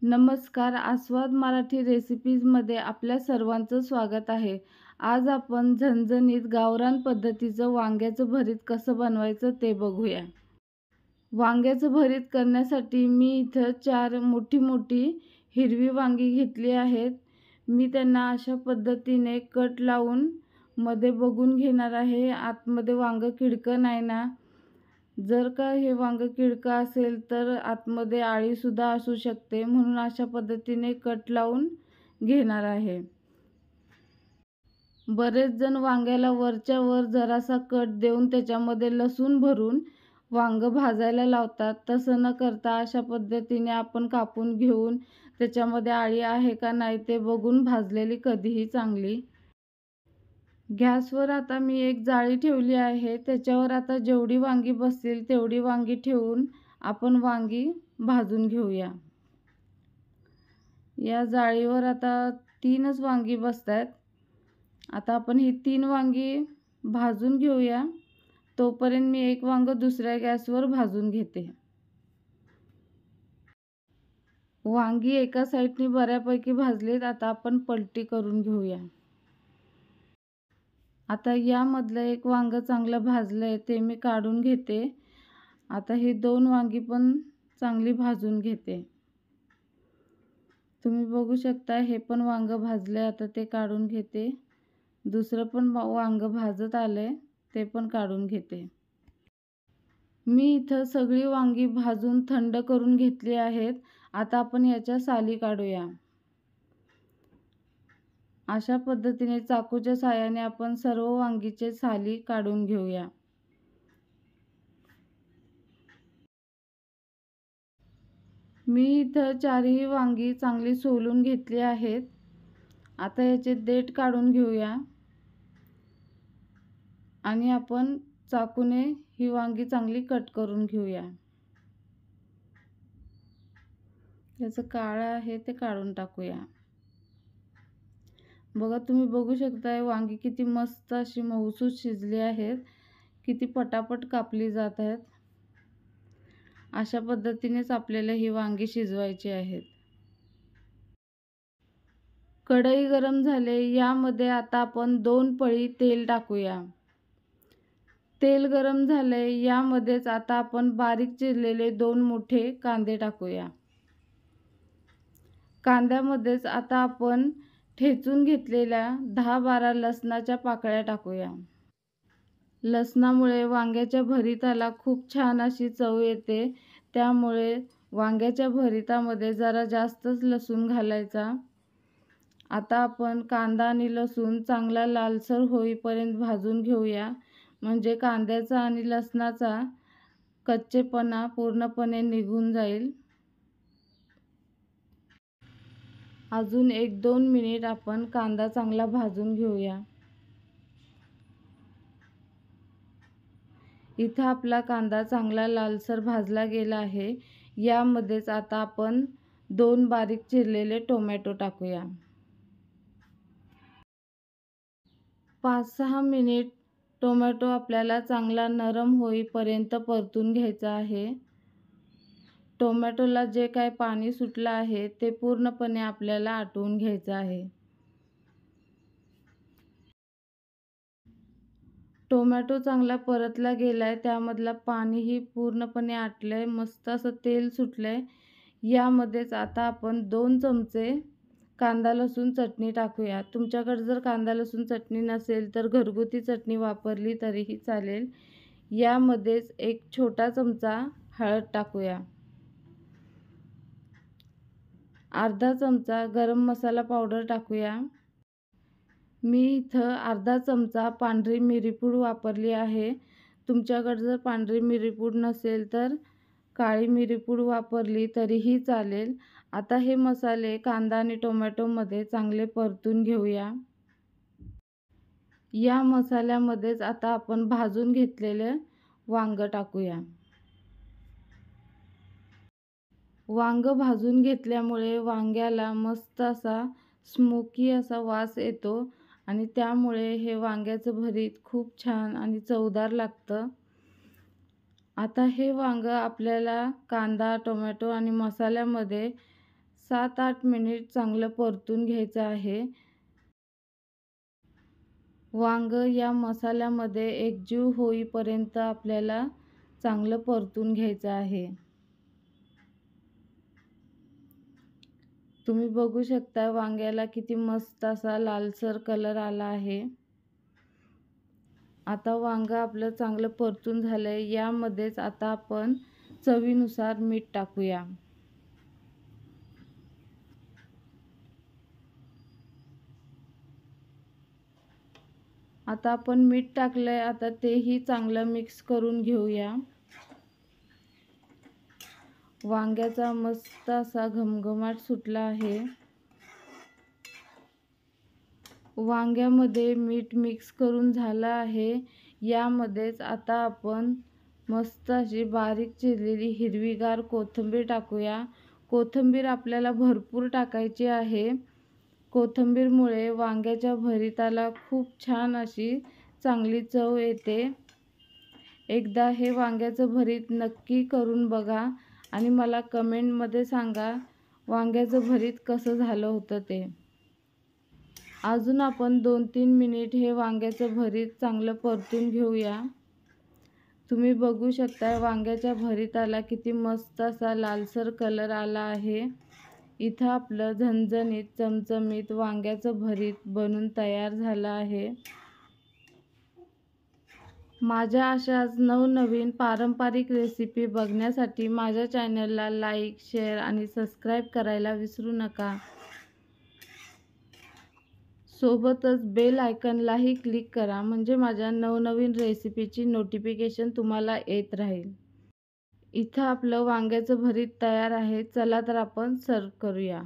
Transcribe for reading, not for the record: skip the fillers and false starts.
नमस्कार, आस्वाद मराठी रेसिपीजमध्ये आपल्या सर्वांचं स्वागत आहे. आज आपण झणझणीत गावरान पद्धतीचं वांग्याचं भरीत कसं बनवायचं ते बघूया. वांग्याचं भरीत करण्यासाठी मी इथं 4 मोठी हिरवी वांगी घेतली आहेत. मी त्यांना अशा पद्धतीने कट लावून मध्ये बघून घेणार आहे. आतमध्ये वांगं किडकं नाही ना. जर का हे वांगं किडकं असेल तर आतमध्ये अळीसुद्धा असू शकते, म्हणून अशा पद्धतीने कट लावून घेणार आहे. बरेच जण वांग्याला वरच्या वर जरासा कट देऊन त्याच्यामध्ये लसूण भरून वांगं भाजायला लावतात. तसं न करता अशा पद्धतीने आपण कापून घेऊन त्याच्यामध्ये अळी आहे का नाही ते बघून भाजलेली कधीही चांगली. गॅसवर आता मी एक जाळी ठेवली आहे. त्याच्यावर आता जेवढी वांगी बसतील तेवढी वांगी ठेवून आपण वांगी भाजून घेऊया. या जाळीवर आता 3च वांगी बसतात. आता आपण ही 3 वांगी भाजून घेऊया. तोपर्यंत मी एक वांगं दुसऱ्या गॅसवर भाजून घेते. वांगी एका साईडनी बऱ्यापैकी भाजलीत. आता आपण पलटी करून घेऊया. आता यामधलं एक वांगं चांगलं भाजलं आहे ते मी काढून घेते. आता ही 2 वांगी पण चांगली भाजून घेते. तुम्ही बघू शकता हे पण वांगं भाजलं आहे. आता ते काढून घेते. दुसरं पण वांगं भाजत आलं आहे ते पण काढून घेते. मी इथं सगळी वांगी भाजून थंड करून घेतली आहेत. आता आपण याच्या साली काढूया. अशा पद्धतीने चाकूच्या साहाय्याने आपण सर्व वांगीचे साली काढून घेऊया. मी इथं 4ही वांगी चांगली सोलून घेतली आहेत. आता याचे देठ काढून घेऊया आणि आपण चाकूने ही वांगी चांगली कट करून घेऊया. याचं काळं आहे ते काढून टाकूया. बघा, तुम्ही बघू शकताय वांगी किती मस्त अशी मऊसूत शिजली आहेत. किती पटापट कापली जात आहेत. अशा पद्धतीनेच आपल्याला ही वांगी शिजवायची आहेत. कढई गरम झाले. यामध्ये आता आपण 2 पळी तेल टाकूया. तेल गरम झाले. यामध्येच आता आपण बारीक चिरलेले 2 मोठे कांदे टाकूया. कांद्यामध्येच आता आपण ठेचून घेतलेल्या 10-12 लसणाच्या पाकळ्या टाकूया. लसणामुळे वांग्याच्या भरीताला खूप छान अशी चव येते. त्यामुळे वांग्याच्या भरीतामध्ये जरा जास्तच लसूण घालायचा. आता आपण कांदा आणि लसूण चांगला लालसर होईपर्यंत भाजून घेऊया. म्हणजे कांद्याचा आणि लसणाचा कच्चेपणा पूर्णपणे निघून जाईल. अजून 1-2 मिनिट आपण कांदा चांगला भाजून घेऊया. इथं आपला कांदा चांगला लालसर भाजला गेला आहे. यामध्येच आता आपण 2 बारीक चिरलेले टोमॅटो टाकूया. 5-6 मिनिट टोमॅटो आपल्याला चांगला नरम होईपर्यंत परतून घ्यायचा आहे. टोमॅटोला जे काय पाणी सुटलं आहे ते पूर्णपणे आपल्याला आटवून घ्यायचं आहे. टोमॅटो चांगला परतला गेलाय. त्यामधला पाणीही पूर्णपणे आटलंय. मस्त असं तेल सुटलंय. यामध्येच आता आपण 2 चमचे कांदा लसूण चटणी टाकूया. तुमच्याकडे जर कांदा लसूण चटणी नसेल तर घरगुती चटणी वापरली तरीही चालेल. यामध्येच 1 छोटा चमचा हळद टाकूया. अर्धा चमचा गरम मसाला पावडर टाकूया. मी इथं अर्धा चमचा पांढरी मिरीपूड वापरली आहे. तुमच्याकडे जर पांढरी मिरीपूड नसेल तर काळी मिरीपूड वापरली तरीही चालेल. आता हे मसाले कांदा आणि टोमॅटोमध्ये चांगले परतून घेऊया. या मसाल्यामध्येच आता आपण भाजून घेतलेले वांगं टाकूया. वांगं भाजून घेतल्यामुळे वांग्याला मस्त असा स्मोकी असा वास येतो आणि त्यामुळे हे वांग्याचं भरीत खूप छान आणि चवदार लागतं. आता हे वांगं आपल्याला कांदा, टोमॅटो आणि मसाल्यामध्ये 7-8 मिनिट चांगलं परतून घ्यायचं आहे. वांगं या मसाल्यामध्ये एकजीव होईपर्यंत आपल्याला चांगलं परतून घ्यायचं आहे. तुम्ही बघू शकता वांग्याला किती मस्त असा लालसर कलर आला आहे. आता वांगं आपलं चांगलं परतून झालंय. यामध्येच आता आपण चवीनुसार मीठ टाकूया. आता आपण मीठ टाकलंय. आता तेही चांगलं मिक्स करून घेऊया. वांग्याचा मस्त असा घमघमाट सुटला आहे. वांग्यामध्ये मीठ मिक्स करून झालं आहे. यामध्येच आता आपण मस्त अशी बारीक चिरलेली हिरवीगार कोथिंबीर टाकूया. कोथिंबीर आपल्याला भरपूर टाकायची आहे. कोथिंबीरमुळे वांग्याच्या भरीताला खूप छान अशी चांगली चव येते. एकदा हे वांग्याचं भरीत नक्की करून बघा आणि मला कमेंटमध्ये सांगा वांग्याचं भरीत कसं झालं होतं ते. अजून आपण 2-3 मिनिट हे वांग्याचं भरीत चांगलं परतून घेऊया. तुम्ही बघू शकता वांग्याच्या भरीताला किती मस्त असा लालसर कलर आला आहे. इथं आपलं झणझणीत चमचमीत वांग्याचं भरीत बनून तयार झालं आहे. माझ्या अशाच नवनवीन पारंपरिक रेसिपी बघण्यासाठी माझ्या चॅनलला लाईक, शेअर आणि सबस्क्राईब करायला विसरू नका. सोबतच बेल आयकॉनलाही क्लिक करा म्हणजे माझ्या नवनवीन रेसिपीची नोटिफिकेशन तुम्हाला येत राहील. इथं आपलं वांग्याचं भरीत तयार आहे. चला तर आपण सर्व करूया.